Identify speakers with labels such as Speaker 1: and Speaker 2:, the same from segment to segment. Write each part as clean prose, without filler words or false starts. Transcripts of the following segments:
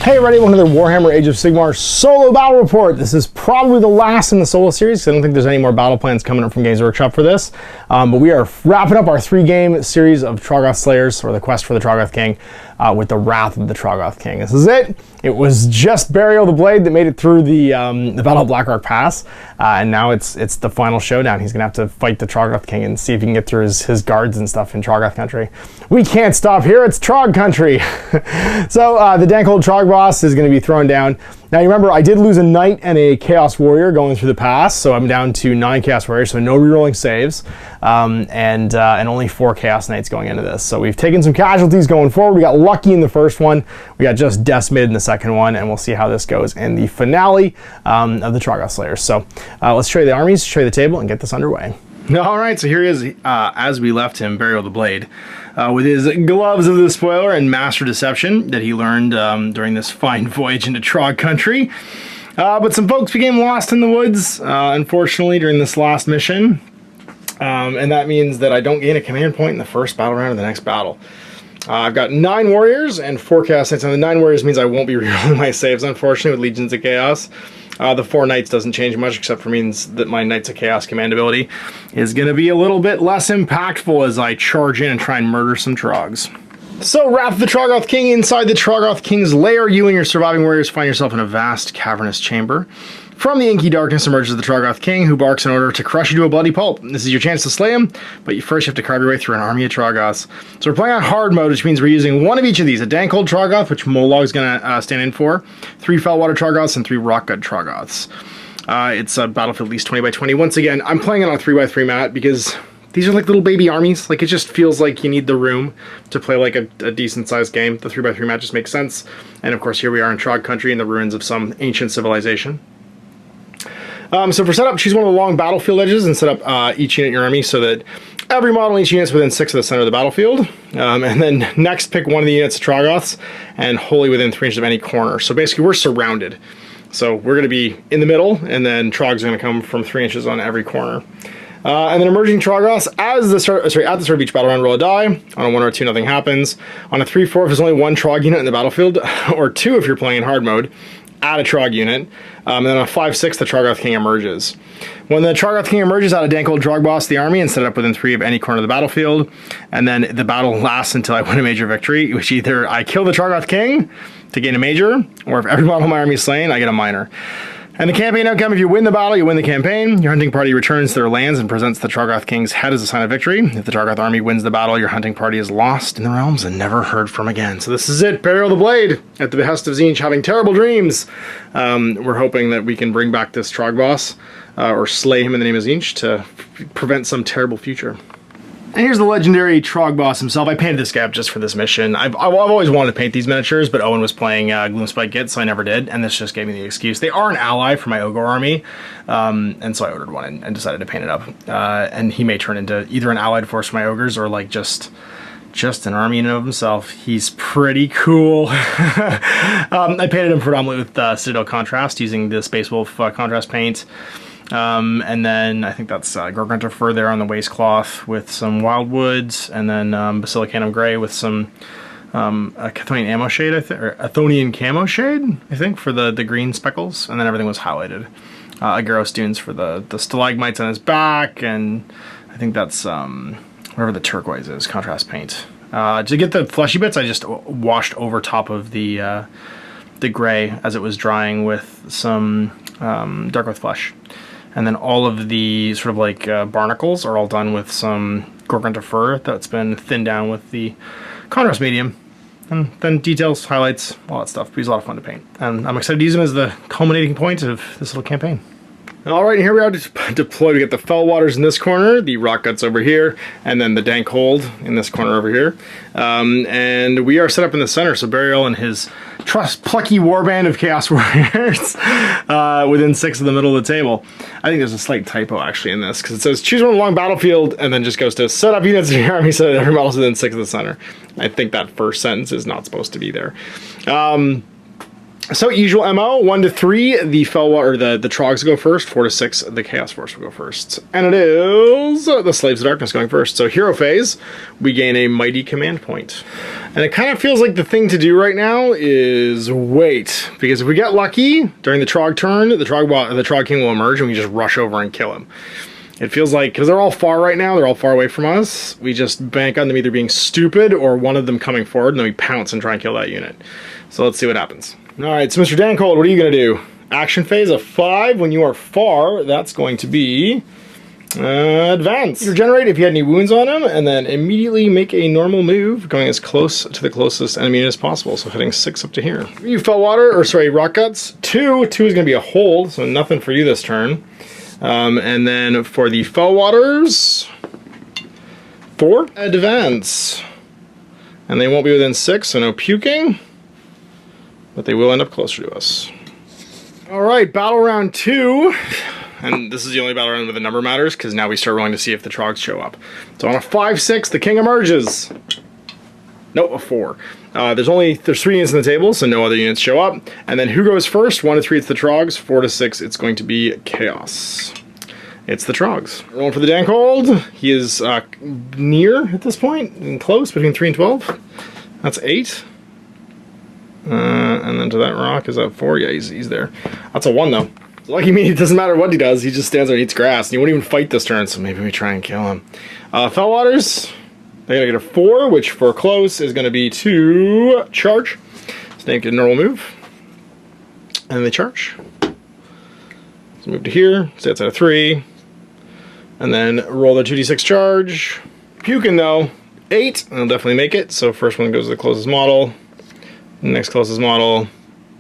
Speaker 1: Hey everybody, welcome to the Warhammer Age of Sigmar solo battle report. This is probably the last in the solo series because I don't think there's any more battle plans coming up from Games Workshop for this. But we are wrapping up our 3-game series of Troggoth Slayers, or the quest for the Troggoth King, with the Wrath of the Troggoth King. This is it. It was just Barael the Blade that made it through the Battle of Blackrock Pass, and now it's the final showdown. He's gonna have to fight the Troggoth King and see if he can get through his guards and stuff in Troggoth country. We can't stop here. It's Trog country. So the dank old Trog boss is going to be thrown down. Now you remember I did lose a knight and a chaos warrior going through the pass, so I'm down to 9 chaos warriors, so no rerolling saves, and only 4 chaos knights going into this. So we've taken some casualties going forward. We got lucky in the first one, we got just decimated in the second one, and we'll see how this goes in the finale of the Troggoth Slayers. So let's show you the armies, show you the table, and get this underway. All right, so here he is, as we left him, Barael the Blade, with his gloves of the spoiler and master deception that he learned during this fine voyage into Trog country. But some folks became lost in the woods, unfortunately, during this last mission. And that means that I don't gain a command point in the first battle round of the next battle. I've got 9 warriors and 4 chaos knights, and the 9 warriors means I won't be rerolling my saves, unfortunately, with Legions of Chaos. The 4 knights doesn't change much, except for means that my Knights of Chaos command ability is going to be a little bit less impactful as I charge in and try and murder some Trogs. So, Wrath of the Troggoth King. Inside the Troggoth King's lair, you and your surviving warriors find yourself in a vast, cavernous chamber. From the inky darkness emerges the Troggoth King, who barks in order to crush you to a bloody pulp. This is your chance to slay him, but you first have to carve your way through an army of Troggoths. So we're playing on hard mode, which means we're using one of each of these. A dank old Troggoth, which Molog's going to stand in for, 3 Fellwater Troggoths, and 3 Rockgut Troggoths. It's a battlefield at least 20 by 20. Once again, I'm playing it on a 3x3 mat because these are like little baby armies. Like, it just feels like you need the room to play like a decent sized game. The 3x3 mat just makes sense. And of course, here we are in Trog country in the ruins of some ancient civilization. So for setup, choose one of the long battlefield edges and set up each unit in your army so that every model in each unit is within 6 of the center of the battlefield. And then next, pick one of the units of Troggoths and wholly within 3 inches of any corner. So basically, we're surrounded. So we're going to be in the middle, and then Trogs are going to come from 3 inches on every corner. And then emerging Troggoths, at the start of each battle round, roll a die. On a 1 or 2, nothing happens. On a 3-4, if there's only 1 Trog unit in the battlefield, or 2 if you're playing in hard mode, add a Trog unit. And then on a 5-6, the Troggoth King emerges. When the Troggoth King emerges, out a dank old Trog boss the army and set it up within 3 of any corner of the battlefield. And then the battle lasts until I win a major victory, which either I kill the Troggoth King to gain a major, or if every model of my army is slain, I get a minor. And the campaign outcome, if you win the battle, you win the campaign. Your hunting party returns to their lands and presents the Troggoth King's head as a sign of victory. If the Troggoth army wins the battle, your hunting party is lost in the realms and never heard from again. So this is it, Barael the Blade, at the behest of Tzeentch, having terrible dreams. We're hoping that we can bring back this Trog boss, or slay him in the name of Tzeentch to prevent some terrible future. And here's the legendary Trog boss himself. I painted this guy up just for this mission. I've always wanted to paint these miniatures, but Owen was playing Gloomspite Git, so I never did, and this just gave me the excuse. They are an ally for my Ogor army, and so I ordered one and decided to paint it up. And he may turn into either an allied force for my Ogres or like just an army in and of himself. He's pretty cool. I painted him predominantly with Citadel Contrast using the Space Wolf contrast paint. And then I think that's Gorgunter Fur there on the waistcloth with some Wildwoods, and then Basilicanum Grey with some Chthonian Ammo Shade, or Athonian Camo Shade, I think, for the green speckles, and then everything was highlighted. Agaros Dunes for the stalagmites on his back, and I think that's whatever the turquoise is, contrast paint. To get the fleshy bits, I just washed over top of the gray as it was drying with some Darkoath Flesh. And then all of the sort of like barnacles are all done with some Gorgunter Fur that's been thinned down with the contrast medium. And then details, highlights, all that stuff. He's a lot of fun to paint. And I'm excited to use him as the culminating point of this little campaign. Alright, here we are deployed. We get the Fellwaters in this corner, the Rockguts over here, and then the Dank Hold in this corner over here. And we are set up in the center, so Barael and his plucky warband of Chaos Warriors within 6 of the middle of the table. I think there's a slight typo actually in this, because it says choose one along battlefield and then just goes to set up units in your army so that every model is within 6 of the center. I think that first sentence is not supposed to be there. So usual MO, 1 to 3, the the Trogs go first, 4 to 6, the Chaos Force will go first. And it is the Slaves of Darkness going first. So hero phase, we gain a mighty command point. And it kind of feels like the thing to do right now is wait, because if we get lucky during the Trog turn, the Trog King will emerge and we just rush over and kill him. It feels like, because they're all far right now, they're all far away from us, we just bank on them either being stupid or one of them coming forward, and then we pounce and try and kill that unit. So let's see what happens. Alright, so Mr. Dancold, what are you going to do? Action phase of 5. When you are far, that's going to be advance. Regenerate if you had any wounds on him, and then immediately make a normal move, going as close to the closest enemy as possible. So heading 6 up to here. You Rock Guts. 2 is going to be a hold, so nothing for you this turn. And then for the Fellwaters, 4, advance. And they won't be within 6, so no puking. But they will end up closer to us. Alright, battle round 2. And this is the only battle round where the number matters, because now we start rolling to see if the Trogs show up. So on a 5-6, the King emerges. Nope, a 4. There's 3 units in the table, so no other units show up. And then who goes first? 1 to 3, it's the Trogs. 4 to 6, it's going to be Chaos. It's the Trogs. Rolling for the Dancold. He is near at this point, and close, between 3 and 12. That's 8. And then to that rock, is that 4? Yeah, he's there. That's a 1, though. Lucky me, it doesn't matter what he does, he just stands there and eats grass. And he won't even fight this turn, so maybe we try and kill him. Fellwaters, they're going to get a 4, which for close is going to be 2 charge. So they get a normal move. And then they charge. So move to here, stay outside of 3. And then roll the 2d6 charge. Puking, though, 8, and they'll definitely make it. So first one goes to the closest model. Next closest model.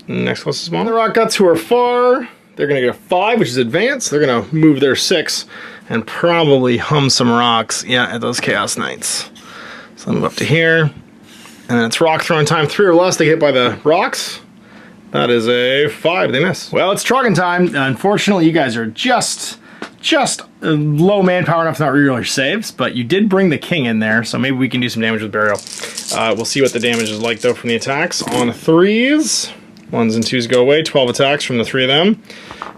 Speaker 1: Next closest model. The Rock Guts, who are far, they're going to get a 5, which is advanced. They're going to move their 6 and probably hum some rocks, yeah, at those Chaos Knights. So move up to here. And then it's rock throwing time. 3 or less, they get hit by the rocks. That is a 5, they miss. Well, it's Trogging time. Unfortunately, you guys are just low manpower enough to not reroll your saves, but you did bring the King in there, so maybe we can do some damage with Barael. We'll see what the damage is like, though, from the attacks. On 3s, 1s and 2s go away, 12 attacks from the 3 of them.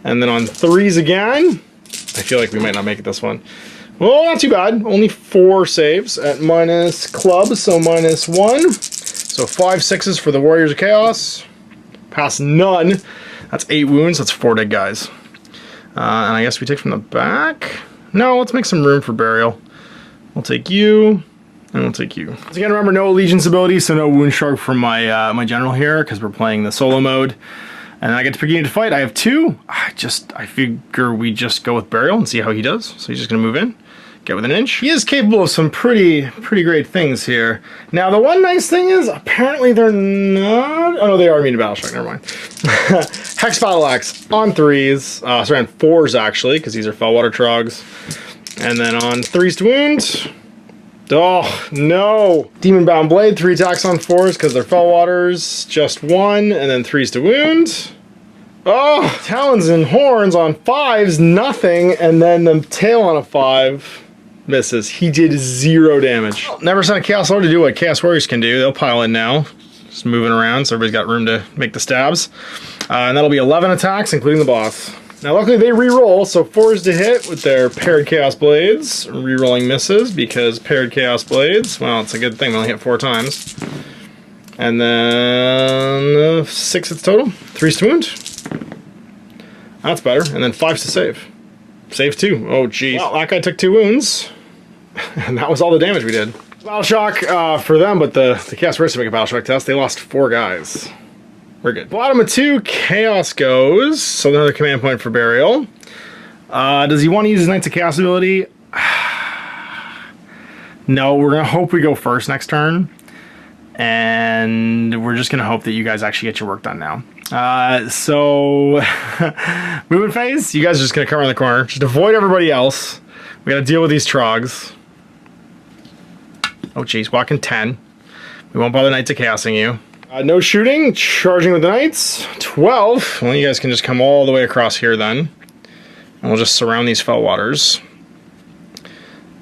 Speaker 1: And then on 3s again, I feel like we might not make it this one. Well, not too bad. Only 4 saves at minus club, so minus 1. So 5 6s for the Warriors of Chaos. Pass none. That's 8 wounds, that's 4 dead guys. And I guess we take from the back. No, let's make some room for Barael. We'll take you, and we'll take you. So again, remember, no allegiance ability, so no wound sharp from my my general here, because we're playing the solo mode. And I get to pick a unit to fight. I have 2. I figure we just go with Barael and see how he does. So he's just gonna move in, get within an inch. He is capable of some pretty great things here. Now the one nice thing is, apparently they're not. Oh no, they are immune to battle shock. Never mind. Hex Battle Axe on 3s. Sorry, on 4s actually, because these are Fellwater Trogs. And then on 3s to wound. Oh no! Demon Bound Blade, 3 attacks on 4s because they're Fellwaters. Just 1, and then 3s to wound. Oh, Talons and Horns on 5s, nothing, and then the tail on a 5 misses. He did 0 damage. Never sent a Chaos Lord to do what Chaos Warriors can do. They'll pile in now. Just moving around, so everybody's got room to make the stabs. And that'll be 11 attacks, including the boss. Now luckily they re-roll, so 4s to hit with their paired Chaos Blades. Re-rolling misses, because paired Chaos Blades, well, it's a good thing, they only hit 4 times. And then 6 hits total. 3s to wound. That's better. And then 5s to save. Save 2. Oh, geez. Well, that guy took 2 wounds. And that was all the damage we did. Battle Shock for them, but the Chaos Warriors to make a Battle Shock test. They lost 4 guys. We're good. Bottom of 2, Chaos goes. So another command point for Barael. Does he want to use his Knights of Chaos ability? No, we're going to hope we go first next turn. And we're just going to hope that you guys actually get your work done now. So, movement phase, you guys are just going to come around the corner. Just avoid everybody else. We got to deal with these Trogs. Oh, jeez, walking 10. We won't bother Knights of Chaosing you. No shooting, charging with the Knights. 12. Well, you guys can just come all the way across here then. And we'll just surround these Fellwaters.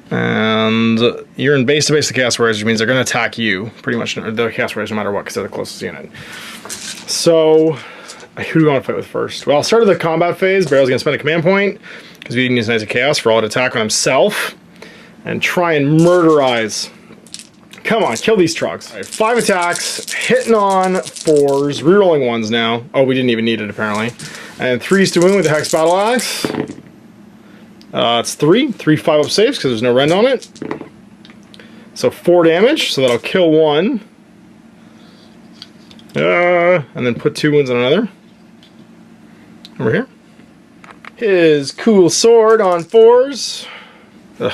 Speaker 1: And you're in base to base the Chaos Warriors, which means they're going to attack you. Pretty much the Chaos Warriors no matter what, because they're the closest unit. So, Who do we want to fight with first? Well, I'll start the combat phase. Barael's going to spend a command point because we didn't use Knights of Chaos for all to attack on himself and try and murderize. Come on, kill these Trogs. All right, 5 attacks, hitting on 4s, rerolling 1s now. Oh, we didn't even need it apparently. And 3s to wound with the Hex Battle Axe. It's 3 5-up saves because there's no rend on it. So 4 damage, so that'll kill 1. And then put 2 wounds on another. Over here. His cool sword on 4s. Ugh,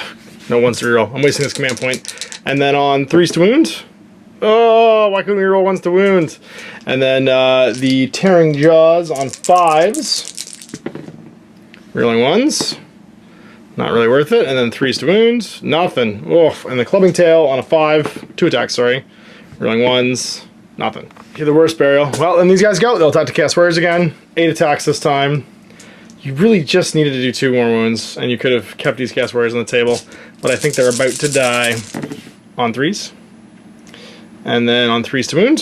Speaker 1: no 1s to reroll. I'm wasting this command point. And then on 3s to wound. Oh, why couldn't we roll 1s to wound? And then the Tearing Jaws on 5s. Rerolling 1s. Not really worth it. And then 3s to wound. Nothing. Oof. And the Clubbing Tail on a 5. 2 attacks, sorry. Rerolling 1s. Nothing. You're the worst, Barael. Well, then these guys go. They'll attack to Chaos Warriors again. 8 attacks this time. You really just needed to do 2 more wounds, and you could have kept these Chaos Warriors on the table. But I think they're about to die. On 3s. And then on 3s to wound.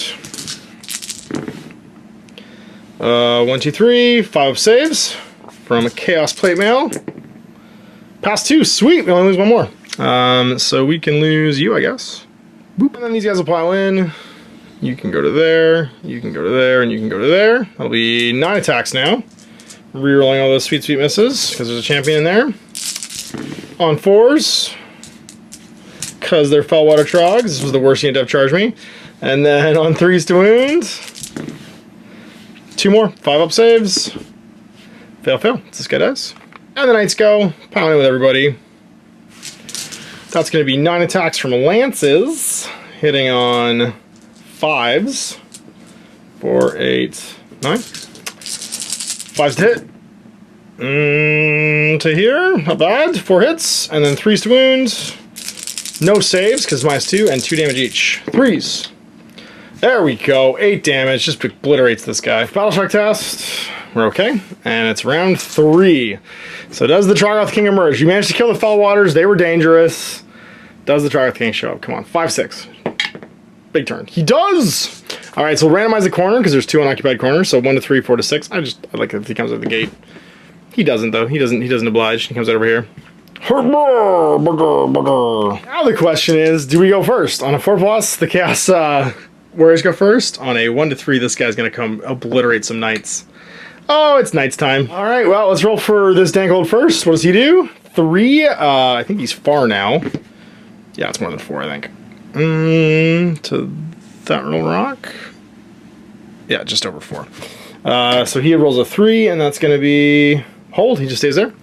Speaker 1: 1, 2, 3. 5 saves from a Chaos Plate Mail. Pass 2. Sweet. We only lose 1 more. So we can lose you, I guess. Boop. And then these guys will pile in. You can go to there. You can go to there, and you can go to there. That'll be 9 attacks now. Rerolling all those sweet, sweet misses because there's a champion in there. On 4s. Because they're Fellwater Trogs. This was the worst unit to have charged me. And then on 3s to wound. 2 more. 5-up saves. Fail, fail. This guy does. And the Knights go. Piling with everybody. That's going to be 9 attacks from Lances. Hitting on 5s. 4, 8, 9. 5s to hit. To here. Not bad. 4 hits. And then 3s to wound. No saves, because -2 and 2 damage each. 3s. There we go. 8 damage. Just obliterates this guy. Battleshock test. We're okay. And it's round 3. So does the Troggoth King emerge? You managed to kill the Fellwaters. They were dangerous. Does the Troggoth King show up? Come on. 5, 6. Big turn. He does! Alright, so we'll randomize the corner, because there's 2 unoccupied corners. So 1 to 3, 4 to 6. I like it if he comes out of the gate. He doesn't, though. He doesn't oblige. He comes out over here. Now the question is, do we go first? On a 4+, the Chaos Warriors go first. On a 1 to 3, this guy's going to come obliterate some Knights. Oh, it's Knights time. All right, well, let's roll for this Dankhold first. What does he do? 3. I think he's far now. Yeah, it's more than 4, I think. To that roll rock. Yeah, just over 4. So he rolls a 3, and that's going to be hold. He just stays there.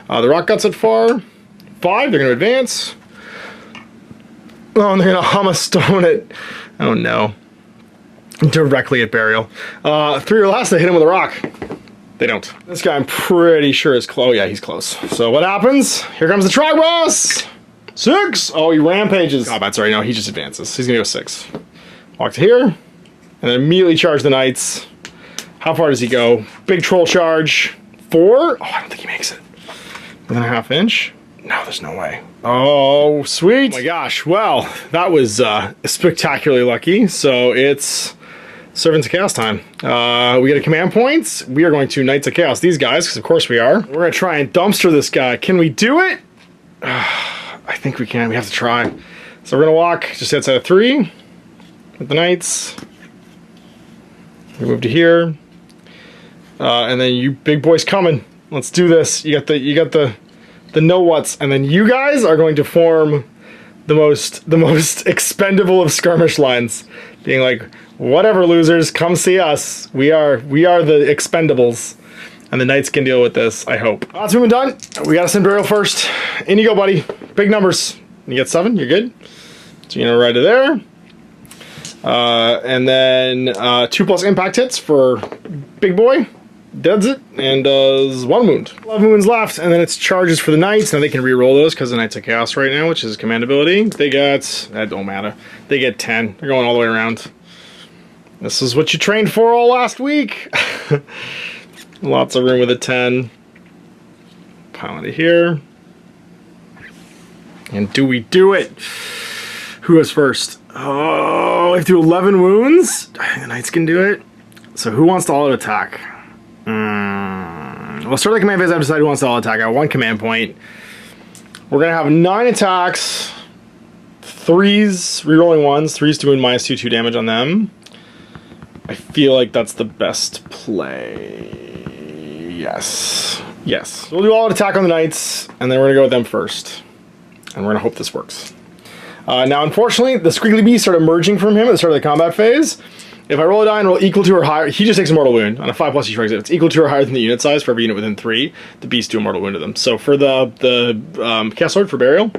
Speaker 1: The rock guts at far. 5, they're going to advance. Oh, and they're going to Hammerstone it. Oh, no. Directly at Barael. 3 or less, they hit him with a rock. They don't. This guy, I'm pretty sure, is close. Oh, yeah, he's close. So what happens? Here comes the Trog Boss! 6! Oh, he rampages. Oh, that's right. No, he just advances. He's going to go 6. Walk to here. And then immediately charge the Knights. How far does he go? Big troll charge. 4? Oh, I don't think he makes it. Within a ½ inch? No, there's no way. Oh, sweet. Oh my gosh. Well, that was spectacularly lucky. So it's Servants of Chaos time. We get a command points. We are going to Knights of Chaos these guys, because of course we are. We're going to try and dumpster this guy. Can we do it? I think we can. We have to try. So we're going to walk just outside of 3 with the Knights. We move to here. And then you big boys coming. Let's do this. You got the know what's, and then you guys are going to form the most expendable of skirmish lines, being like, whatever, losers, come see us. We are the expendables, and the Knights can deal with this. I hope. That's movement done. We gotta send Barael first. In you go, buddy. Big numbers. You get 7. You're good. So you're gonna ride to there, and then 2+ impact hits for big boy. Does it, and does 1 wound. 11 wounds left, and then it's charges for the Knights. Now they can re-roll those because the Knights of Chaos right now, which is command ability. They get, that don't matter. They get 10. They're going all the way around. This is what you trained for all last week. Lots of room with a 10. Pile into here. And do we do it? Who goes first? Oh, I have to do 11 wounds? I think the Knights can do it. So who wants to auto attack? Well, start the command phase. I've decided who wants to all attack. I have 1 command point. We're going to have 9 attacks. 3s, rerolling 1s. 3s to wound -2 damage on them. I feel like that's the best play. Yes. Yes. So we'll do all attack on the knights, and then we're going to go with them first. And we're going to hope this works. Now, unfortunately, the squiggly bees start emerging from him at the start of the combat phase. If I roll a die and roll equal to or higher, he just takes a mortal wound. On a 5+, he strikes it. If it's equal to or higher than the unit size for every unit within 3, the beasts do a mortal wound to them. So for the cast sword for Barael,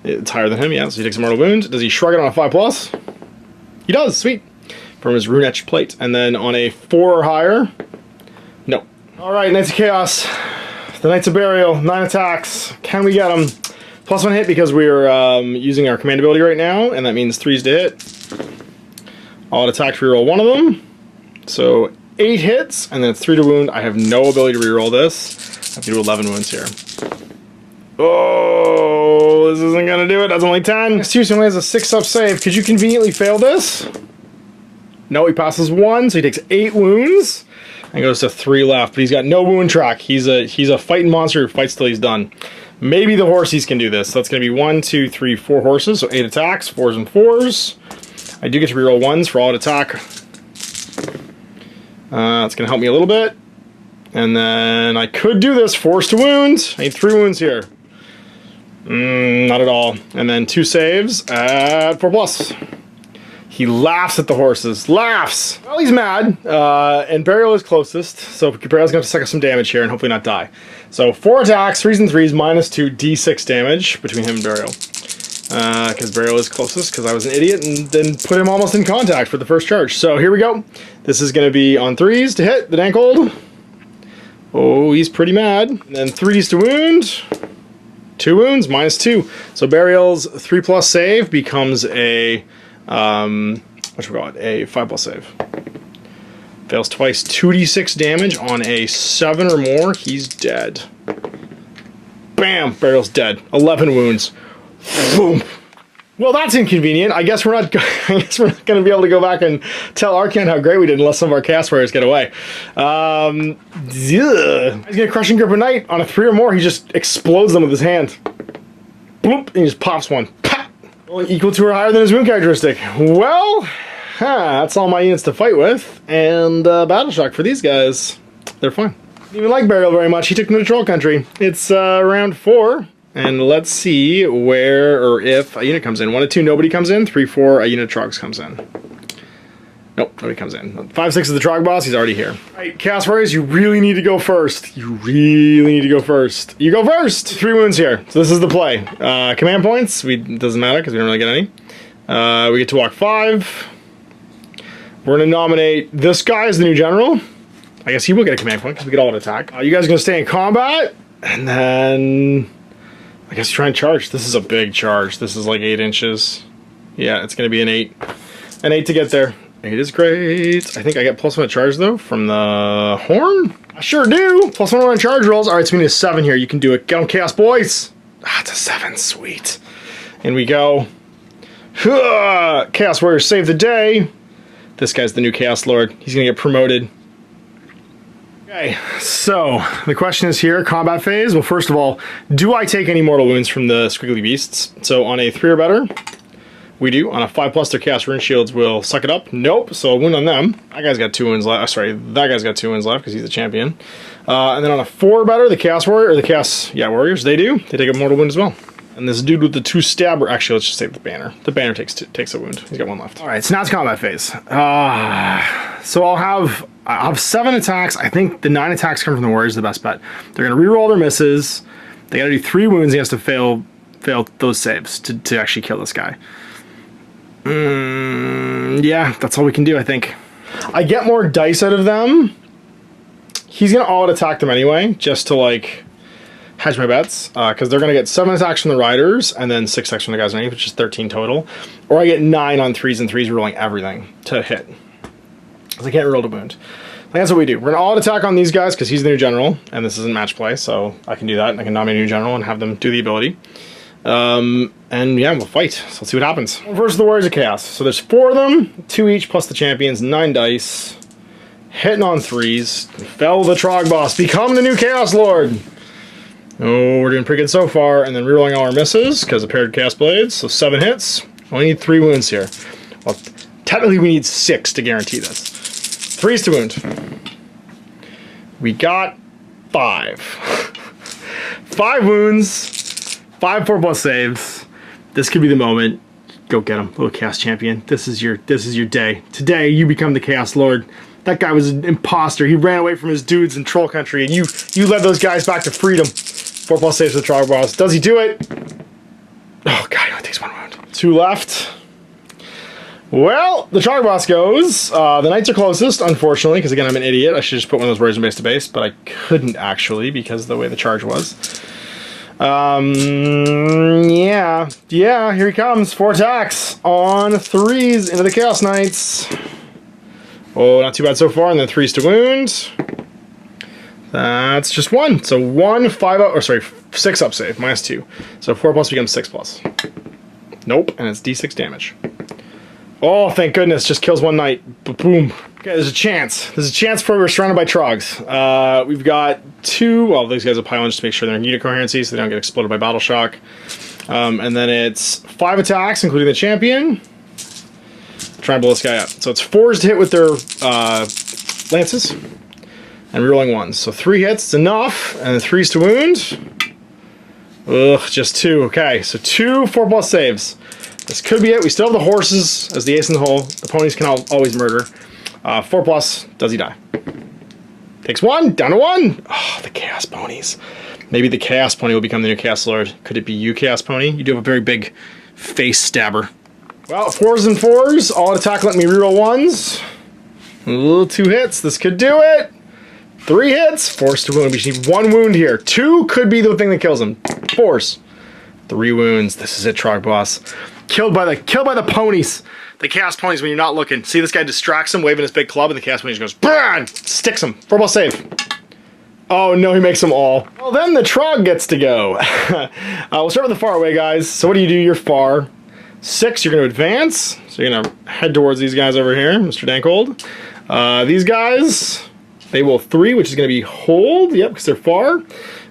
Speaker 1: it's higher than him, yeah, so he takes a mortal wound. Does he shrug it on a 5+? He does, sweet. From his rune-etched plate. And then on a 4 or higher, no. Alright, Knights of Chaos. The Knights of Barael, 9 attacks. Can we get them? +1 hit because we're using our command ability right now, and that means 3s to hit. All attack to reroll 1 of them. So 8 hits, and then it's 3 to wound. I have no ability to reroll this. I have to do 11 wounds here. Oh, this isn't gonna do it. That's only 10. Seriously, only has a 6-up save. Could you conveniently fail this? No, he passes 1, so he takes 8 wounds and goes to 3 left. But he's got no wound track. He's a fighting monster who fights till he's done. Maybe the horses can do this. So that's going to be 1, 2, 3, 4 horses. So 8 attacks, 4s and 4s. I do get to reroll 1s for all attack. It's going to help me a little bit. And then I could do this. Force to wound. I need 3 wounds here. Not at all. And then 2 saves at 4+. He laughs at the horses. Laughs! Well, he's mad. And Barael is closest. So Barael's going to have to suck up some damage here and hopefully not die. So 4 attacks, 3s and 3s, -2 d6 damage between him and Barael. Because Barael is closest, because I was an idiot and then put him almost in contact for the first charge. So here we go. This is going to be on 3s to hit the Dankold. Oh, he's pretty mad. And then 3s to wound. 2 wounds, -2. So Barael's 3+ save becomes a... what should we call it? A 5+ save. Fails twice, 2d6 damage on a 7 or more. He's dead. Bam! Barael's dead. 11 wounds. Boom. Well, that's inconvenient. I guess we're not. I guess we're not going to be able to go back and tell Arcan how great we did unless some of our cast warriors get away. He's gonna crushing grip a knight on a 3 or more. He just explodes them with his hand. Bloop! And he just pops one. Pop! Equal to or higher than his wound characteristic. Well, that's all my units to fight with. And battle shock for these guys. They're fine. Didn't even like Barael very much. He took them to Troll Country. It's round 4. And let's see where or if a unit comes in. 1 to 2, nobody comes in. 3, 4, a unit of Trogs comes in. Nope, nobody comes in. 5, 6 is the Trog boss. He's already here. All right, Chaos Warriors, you really need to go first. You really need to go first. You go first! 3 wounds here. So this is the play. Command points. Doesn't matter because we don't really get any. We get to walk 5. We're going to nominate this guy as the new general. I guess he will get a command point because we get all an attack. You guys are going to stay in combat. And then... I guess try and charge. This is a big charge. This is like 8 inches. Yeah, it's going to be an 8. An 8 to get there. 8 is great. I think I get +1 charge, though, from the horn? I sure do. +1 on charge rolls. All right, so we need a 7 here. You can do it. Get on, Chaos Boys. Ah, it's a 7. Sweet. In we go. Chaos Warriors save the day. This guy's the new Chaos Lord. He's going to get promoted. Okay, so the question is here, combat phase. Well, first of all, do I take any mortal wounds from the squiggly beasts? So on a 3 or better, we do. On a 5+, their Chaos Rune Shields will suck it up. Nope, so a wound on them. That guy's got 2 wounds left. Sorry, that guy's got 2 wounds left because he's the champion. And then on a 4 or better, the Chaos Warrior, or the Chaos, Warriors, they do. They take a mortal wound as well. And this dude with the 2 stabber, actually, let's just say the banner. The banner takes a wound. He's got 1 left. All right, so now it's combat phase. So I'll have 7 attacks. I think the 9 attacks come from the Warriors, the best bet. They're going to reroll their misses. They got to do 3 wounds. He has to fail those saves to actually kill this guy. Yeah, that's all we can do, I think. I get more dice out of them. He's going to all-attack them anyway, just to, like... hedge my bets, because they're going to get 7 attacks from the riders, and then 6 attacks from the guys underneath, which is 13 total. Or I get 9 on 3s and 3s, rolling everything to hit. Because I can't roll to wound. That's what we do. We're going to all attack on these guys, because he's the new general, and this isn't match play, so I can do that, and I can nominate a new general and have them do the ability. And yeah, we'll fight. So let's see what happens. Versus the Warriors of Chaos. So there's 4 of them, 2 each, plus the champions, 9 dice. Hitting on 3s. Fell the Trog Boss. Become the new Chaos Lord. Oh, we're doing pretty good so far. And then rerolling all our misses because of paired Chaos Blades. So 7 hits. Only need 3 wounds here. Well, technically we need 6 to guarantee this. 3s to wound. We got 5. 5 wounds. 5 4+ saves. This could be the moment. Go get him, little Chaos Champion. This is your day. Today you become the Chaos Lord. That guy was an imposter. He ran away from his dudes in Troll Country, and you led those guys back to freedom. 4+ saves for the Trog Boss. Does he do it? Oh god, he only takes 1 wound. 2 left. Well, the Trog Boss goes. The Knights are closest, unfortunately, because again I'm an idiot. I should just put one of those warriors from base to base, but I couldn't actually because of the way the charge was. Yeah, here he comes. 4 attacks on 3s into the Chaos Knights. Oh, not too bad so far, and then 3s to wound. That's just 1. So 1 5 up, or sorry, 6 up save, -2. So 4+ becomes 6+. Nope, and it's d6 damage. Oh, thank goodness, just kills 1 knight. Boom. Okay, there's a chance. There's a chance for we're surrounded by Trogs. We've got 2, well, these guys are piling just to make sure they're in unit coherency so they don't get exploded by battle shock. And then it's 5 attacks, including the champion. Try and blow this guy up. So it's 4s to hit with their lances, and rerolling 1s. So 3 hits, it's enough, and then 3s to wound. Ugh, just 2. Okay, so 2 4+ saves. This could be it. We still have the horses as the ace in the hole. The ponies can always murder. 4+, does he die? Takes 1, down to 1. Oh, the Chaos Ponies. Maybe the Chaos Pony will become the new Chaos Lord. Could it be you, Chaos Pony? You do have a very big face stabber. Well, 4s and 4s. All attack, let me reroll 1s. A little 2 hits. This could do it. 3 hits. 4s to wound. We just need 1 wound here. 2 could be the thing that kills him. 4s. 3 wounds. This is it, Trog Boss. Killed by the ponies. The Chaos Ponies when you're not looking. See, this guy distracts him, waving his big club, and the Chaos Pony just goes, BAM! Sticks him. 4+ save. Oh no, he makes them all. Well, then the Trog gets to go. We'll start with the far away guys. So what do? You're far. 6, you're going to advance. So you're going to head towards these guys over here, Mr. Dankold. These guys, they will 3, which is going to be hold. Yep, because they're far.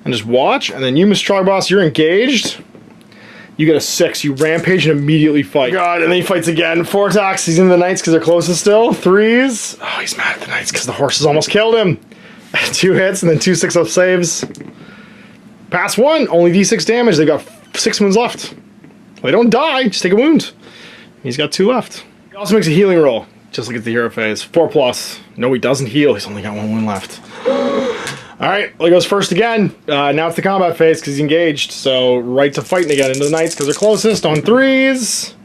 Speaker 1: And just watch. And then you, Mr. Trog Boss, you're engaged. You get a 6. You rampage and immediately fight. God, and then he fights again. 4 attacks. He's into the Knights because they're closest still. 3s. Oh, he's mad at the Knights because the horses almost killed him. 2 hits and then 2 6-up saves. Pass 1. Only d6 damage. They got 6 wounds left. Well, they don't die. Just take a wound. He's got 2 left. He also makes a healing roll. Just like at the hero phase. 4+. No, he doesn't heal. He's only got 1 wound left. Alright, well he goes first again. Now it's the combat phase because he's engaged. So right to fighting again into the Knights because they're closest on 3s.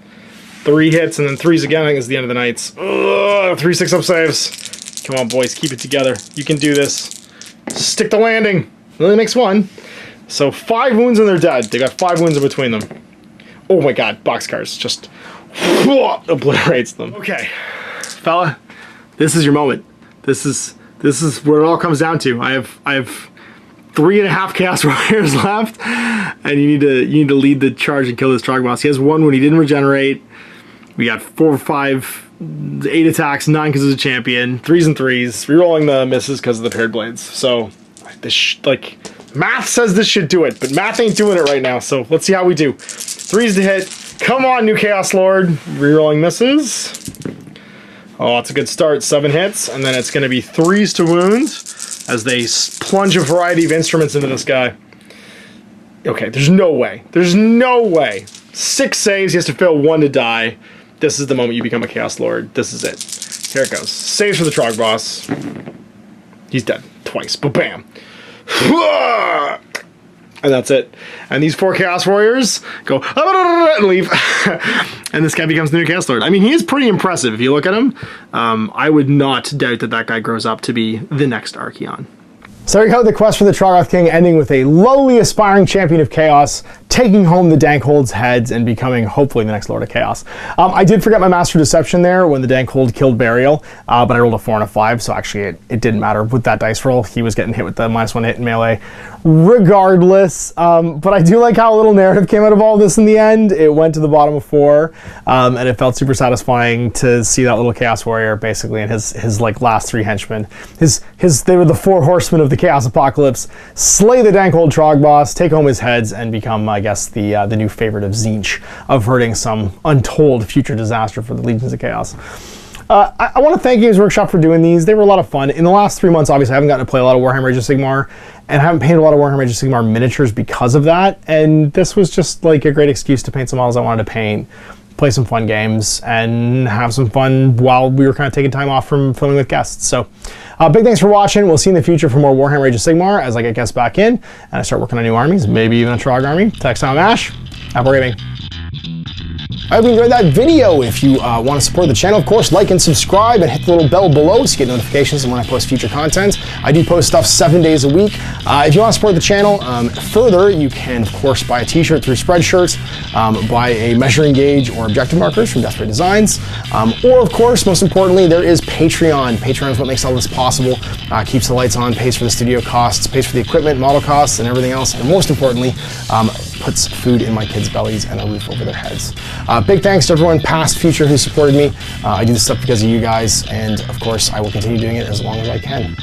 Speaker 1: 3 hits and then 3s again. I think is the end of the Knights. Ugh, 3 6-up saves. Come on boys, keep it together. You can do this. Stick the landing. It only makes 1. So 5 wounds and they're dead. They got 5 wounds in between them. Oh my god, boxcars just obliterates them. Okay, fella, this is your moment. This is what it all comes down to. I have 3.5 Chaos Warriors left, and you need to lead the charge and kill this Trog Boss. He has 1 when he didn't regenerate. We got 4, 5, 8 attacks, 9 because he's a champion, 3s and 3s, rerolling the misses because of the paired blades. So this like math says this should do it, but math ain't doing it right now. So let's see how we do. 3s to hit. Come on, new Chaos Lord. Rerolling misses. Oh, it's a good start. 7 hits, and then it's going to be 3s to wound as they plunge a variety of instruments into this guy. Okay, there's no way. There's no way. 6 saves, he has to fail 1 to die. This is the moment you become a Chaos Lord. This is it. Here it goes. Saves for the Trog Boss. He's dead. Twice. Ba-bam. And that's it. And these 4 Chaos Warriors go and leave. And this guy becomes the new Chaos Lord. I mean, he is pretty impressive if you look at him. I would not doubt that guy grows up to be the next Archaeon. So there you go, the quest for the Troggoth King ending with a lowly aspiring champion of chaos taking home the Dankhold's heads and becoming hopefully the next Lord of Chaos. I did forget my Master Deception there when the Dankhold killed Barael, but I rolled a 4 and a 5, so actually it didn't matter with that dice roll. He was getting hit with the -1 hit in melee regardless. But I do like how a little narrative came out of all this in the end. It went to the bottom of 4, and it felt super satisfying to see that little Chaos Warrior basically and his like last 3 henchmen. They were the 4 horsemen of the Chaos Apocalypse, slay the Dankhold Trogg boss, take home his heads, and become, I guess, the new favorite of Tzeentch, averting some untold future disaster for the Legions of Chaos. I want to thank Games Workshop for doing these. They were a lot of fun. In the last 3 months, obviously, I haven't gotten to play a lot of Warhammer Age of Sigmar, and I haven't painted a lot of Warhammer Age of Sigmar miniatures because of that, and this was just like a great excuse to paint some models I wanted to paint, play some fun games, and have some fun while we were kind of taking time off from filming with guests. So big thanks for watching. We'll see you in the future for more Warhammer Age of Sigmar as I get guests back in, and I start working on new armies, maybe even a Trogg army. Next time, Ash. Happy gaming. I hope you enjoyed that video. If you want to support the channel, of course, like and subscribe and hit the little bell below so you get notifications when I post future content. I do post stuff 7 days a week. If you want to support the channel further, you can, of course, buy a t-shirt through Spreadshirts, buy a measuring gauge or objective markers from Desperate Designs, or, of course, most importantly, there is Patreon. Patreon is what makes all this possible, keeps the lights on, pays for the studio costs, pays for the equipment, model costs, and everything else, and most importantly, puts food in my kids' bellies and a roof over their heads. Big thanks to everyone, past, future, who supported me. I do this stuff because of you guys, and of course, I will continue doing it as long as I can.